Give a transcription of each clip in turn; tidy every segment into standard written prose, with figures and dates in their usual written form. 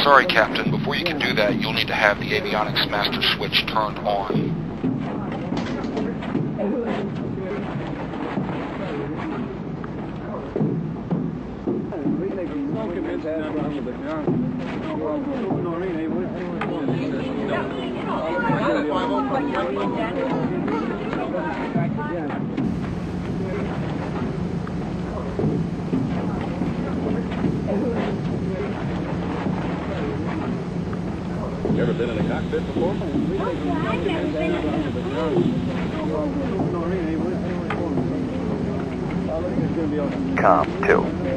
Sorry, Captain. Before you can do that, you'll need to have the avionics master switch turned on. Ever been in a cockpit before? Com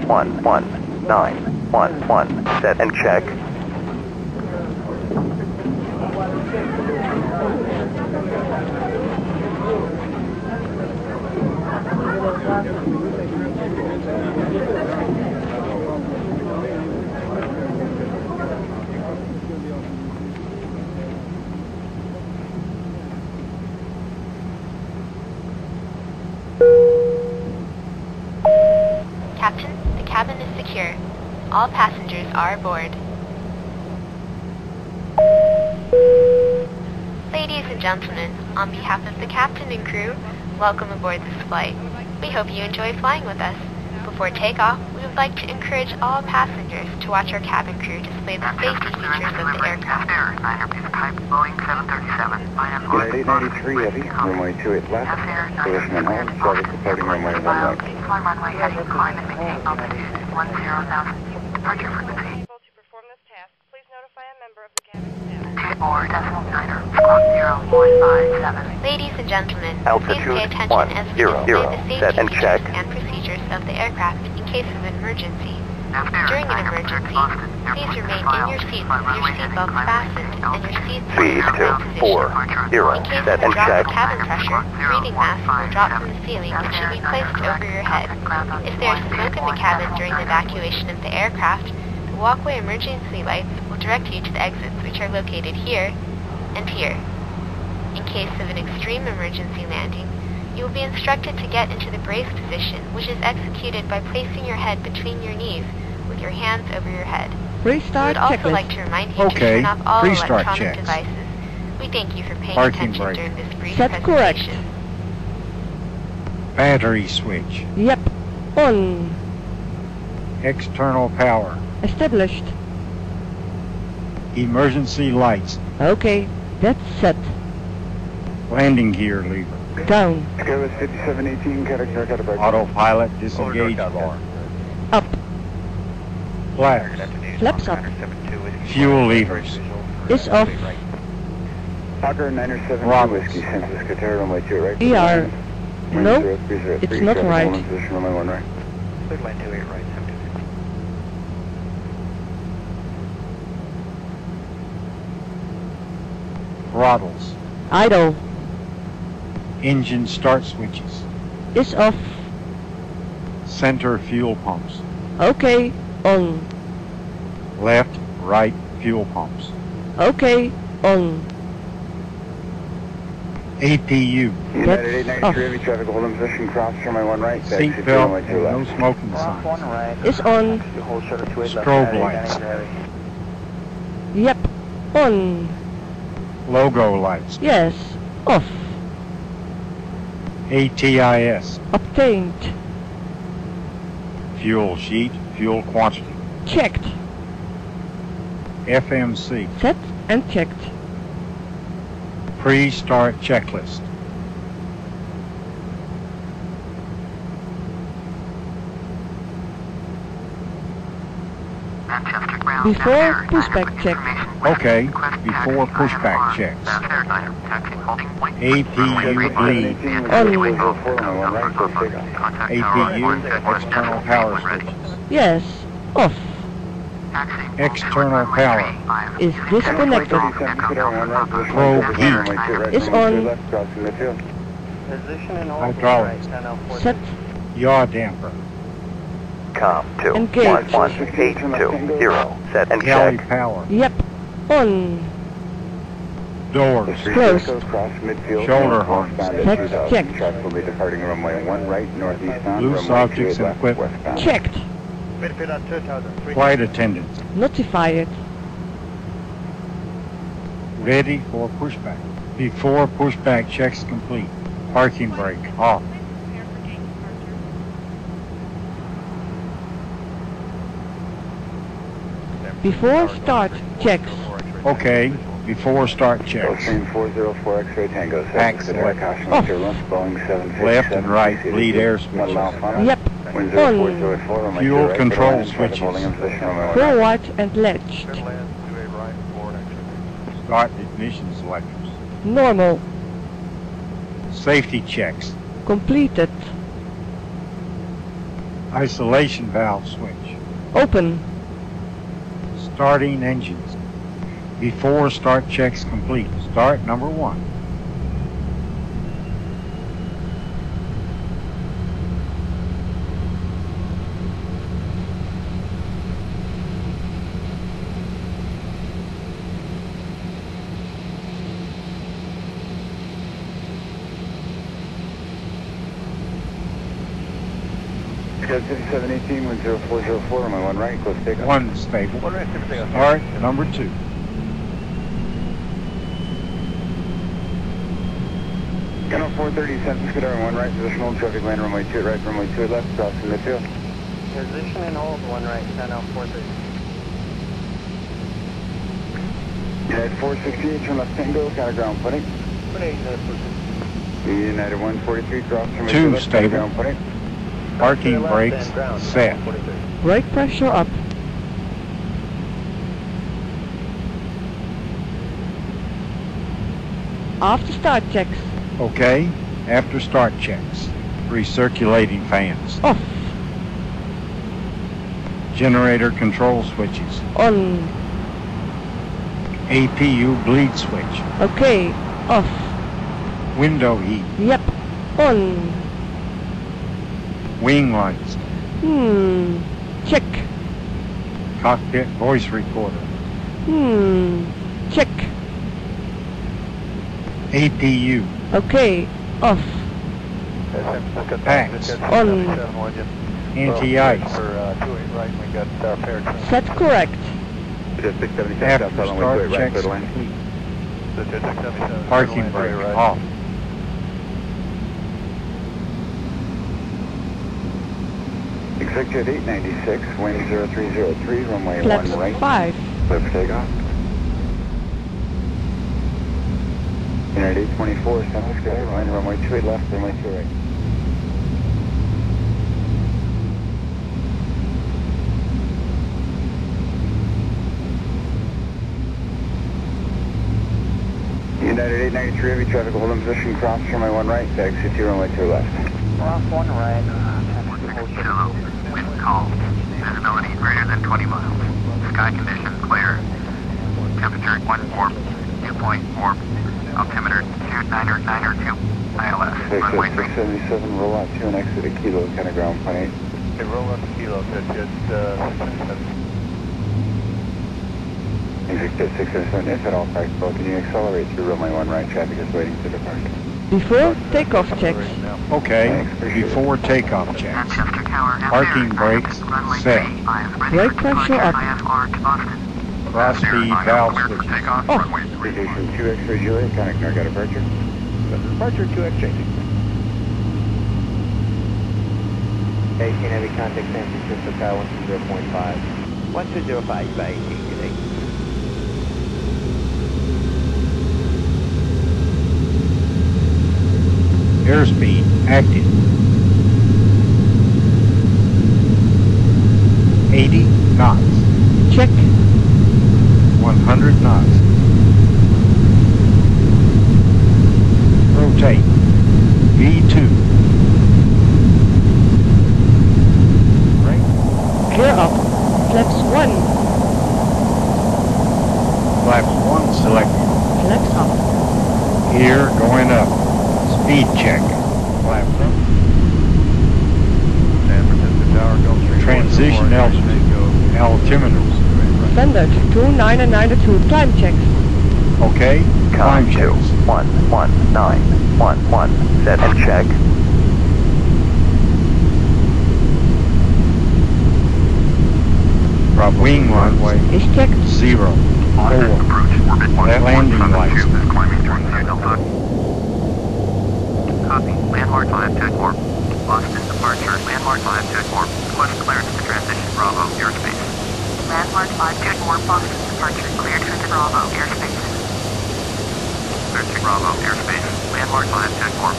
2119111, set and check. Captain, the cabin is secure. All passengers are aboard. Ladies and gentlemen, on behalf of the captain and crew, welcome aboard this flight. We hope you enjoy flying with us. Before takeoff, we would like to encourage all passengers to watch our cabin crew display the safety features of the aircraft. Boeing 737, United 893 Heavy, runway 28 left, position and hold, service departing runway 19 right. fly runway heading, climb and maintain altitude 10,000, departure frequency. To perform this task, please notify a member of the cabin staff. 24.9er, squawk 0157. Ladies and gentlemen, Altitude please pay attention as we 10, display the safety set and features check. and procedures of the aircraft in case of an emergency. During an emergency, please remain in your seats with your seatbelts fastened and your seats in Speed the upright position. 240, In case set of a and drop check. of cabin pressure, breathing masks will drop from the ceiling and should be placed over your head. If there is smoke in the cabin during the evacuation of the aircraft, the walkway emergency lights will direct you to the exits, which are located here and here. In case of an extreme emergency landing, you will be instructed to get into the brace position, which is executed by placing your head between your knees with your hands over your head. Restart We would also checklist. like to remind you to Okay, turn off all restart electronic checks. devices. We thank you for paying Parking attention brake. during this brief That's correct. presentation. Battery switch. Yep. On. External power. Established. Emergency lights. Okay. That's set. Landing gear lever. Down. KBOS 5718, character. Autopilot disengaged. Up. Flaps. Flaps up. Fuel levers. Is off. Hawker 972 Roberts. Whiskey, San Francisco Tower, runway 2 right. ER. No, 0303, it's not traffic right. hold in position, runway 1 right. Line 28 right, 726. Throttles. Idle. Engine start switches. Is off. Center fuel pumps. Okay. On. Left, right fuel pumps. Okay. On. APU. United That's 893 off. Heavy, traffic hold in position, cross, runway 1 right. Exit Seat to belt runway 2 and no left. smoking signs. Is on. Strobe lights. Yep. On. Logo lights. Yes. Off. ATIS. Obtained. Fuel sheet, fuel quantity. Checked. FMC. Set and checked. Pre-start checklist. Manchester ground. Before pushback check. Okay, before pushback checks. APU bleed. APU external power switches. Yes. Off. External power. Is disconnected. Probe heat. Is on. Position and hold. Hydraulics. Set. Yaw damper. Com 2. Engage. 11820. Set and Galley check. power. Yep. On. Doors. Closed. Shoulder harness. Checked. Checked. Truck will be departing runway 1 right, northeast bound. Loose runway objects 2 and left, equipment. westbound. Checked. Flight attendants. Notified. Ready for pushback. Before pushback checks complete. Parking brake off. Please prepare for gate departure. Before start checks. Okay. Before start checks. Gulfstream 404 X-ray Tango. Pax Good air caution Off. turbulence. Boeing 757. Left and right lead air switches. Yep. Wind On. 0404 runway Fuel 2 right, control clear line, switches. holding in position runway 1 right. Forward and ledged. Start ignition selectors. Normal. Safety checks. Completed. Isolation valve switch. Open. Starting engines. Before start checks complete. Start number 1. Jet 5718, wind 0404, runway 1 right, close takeoff. 1 stable. Start number 2. Gunner 430, Census Scudery 1 right, positional, traffic lane runway 2 right, runway 2 left, crossing midfield. Position and hold. 1 right. 10 out 430. United 468, turn left Tango, counter ground footing. United 143, cross runway 2 left, stable. counter ground footing. Parking brakes set. Brake pressure up. After start checks. Okay. After start checks. Recirculating fans. Off. Generator control switches. On. APU bleed switch. Okay. Off. Window heat. Yep. On. Wing lights. Check. Cockpit voice recorder. Check. APU. Okay. Off. Pax. On. Anti-ice. Set correct. Jet 677, After southbound runway 2 start right, checks clear lane. complete. Parking brake off. Executive 896, wind 0303, runway Flaps 1 right, 5. clear for takeoff. United 824, Census Scudery, line runway 28 left, runway 2 right. United 893, heavy traffic, hold in position, cross runway 1 right, exit 2, runway 2 left. Cross 1 right. Wind calm. Visibility greater than 20 miles. Sky conditions clear. Temperature 1 warp. Dew point warp. Altimeter 2992. ILS. Runway 3. 677, roll out 2 and exit a kilo, kind of ground point 8. Okay, roll up the kilo. That's just 677. Exit 677, if at all practical, can you accelerate through runway 1 right, traffic is waiting to depart. Before takeoff checks. Okay. Before takeoff checks. Parking brakes set. Brake pressure up. Cross feed valve switches. Off. Station 2 X-ray Juliet, connect Narga departure. Departure 2 exchanging. 18 heavy contact San Francisco Tower 120.5. 1205 by 18 today. Airspeed active. 80 knots. Check. 100 knots. Rotate. V2. Clear up. Flaps 1. Here, going up. Speed check. Flaps up. San Francisco Tower, Gulf Stream. Transition altitude. Altimeters. Standard 2992. Climb checks. Okay. Climb checks. 11911. Set and check. Drop wing runway. Is checked. 0. Austin, 4. approach orbit That landing 172 lights. is climbing towards you, Delta. Copy. Landmark 524. Austin departure. Landmark 524. Request clearance to transition Bravo airspace. Landmark 524. Boston departure. Cleared for the Bravo airspace. Cleared to Bravo airspace. Landmark 524.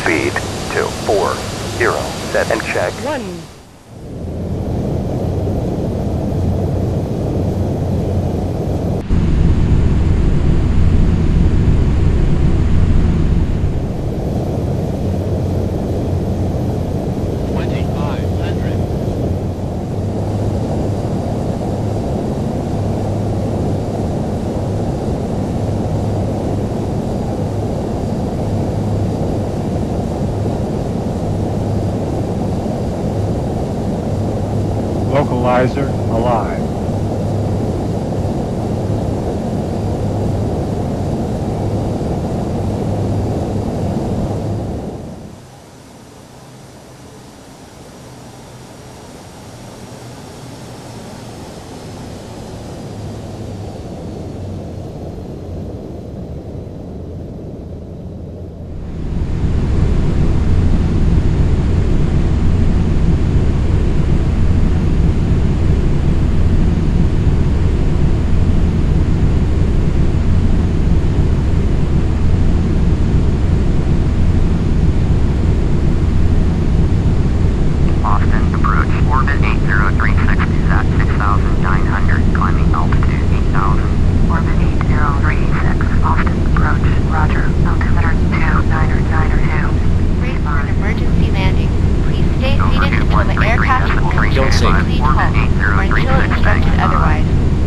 Speed 240. Set and check. 1. Localizer alive.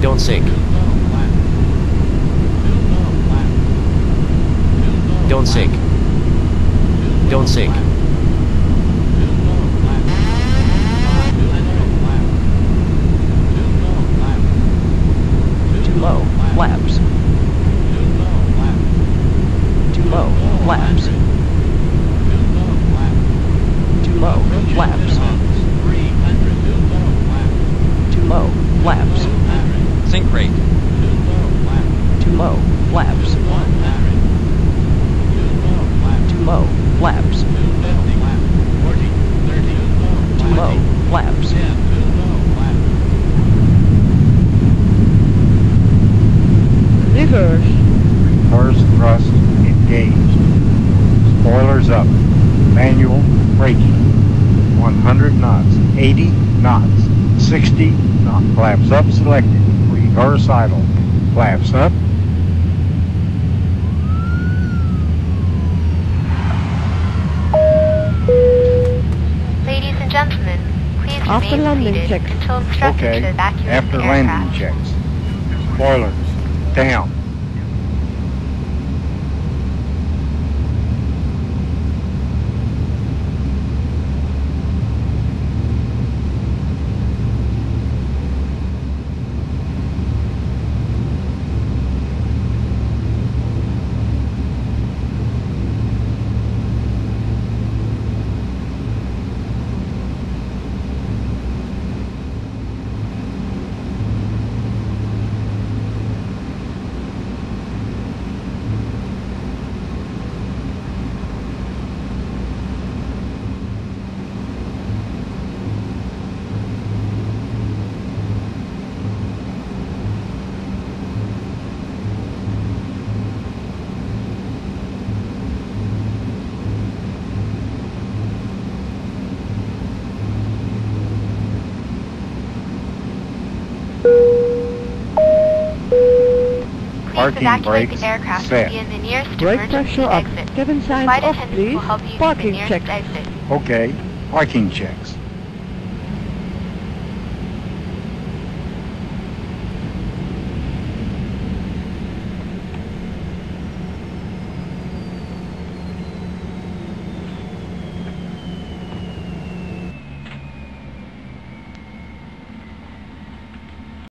Don't sink. Don't sink. Don't sink. Too low. Flaps. Too low. Flaps. Too low. Flaps. Too low. Flaps. Sink rate. Too low. Flaps. Too low. Flaps. Too low. Flaps. Reverse. Reverse thrust engaged. Spoilers up. Manual braking. 100 knots. 80 knots. 60 knots. Flaps up selected. Reverse idle. Flaps up. Ladies and gentlemen, please After remain landing seated checks. until instructed Okay. to evacuate After the landing aircraft. checks. Spoilers down. Parking evacuate brakes the aircraft set. will be in the nearest Brake emergency pressure up. exit. Cabin The signs flight off, attendants please. will help you to the Parking nearest checks. exit. Okay, parking checks.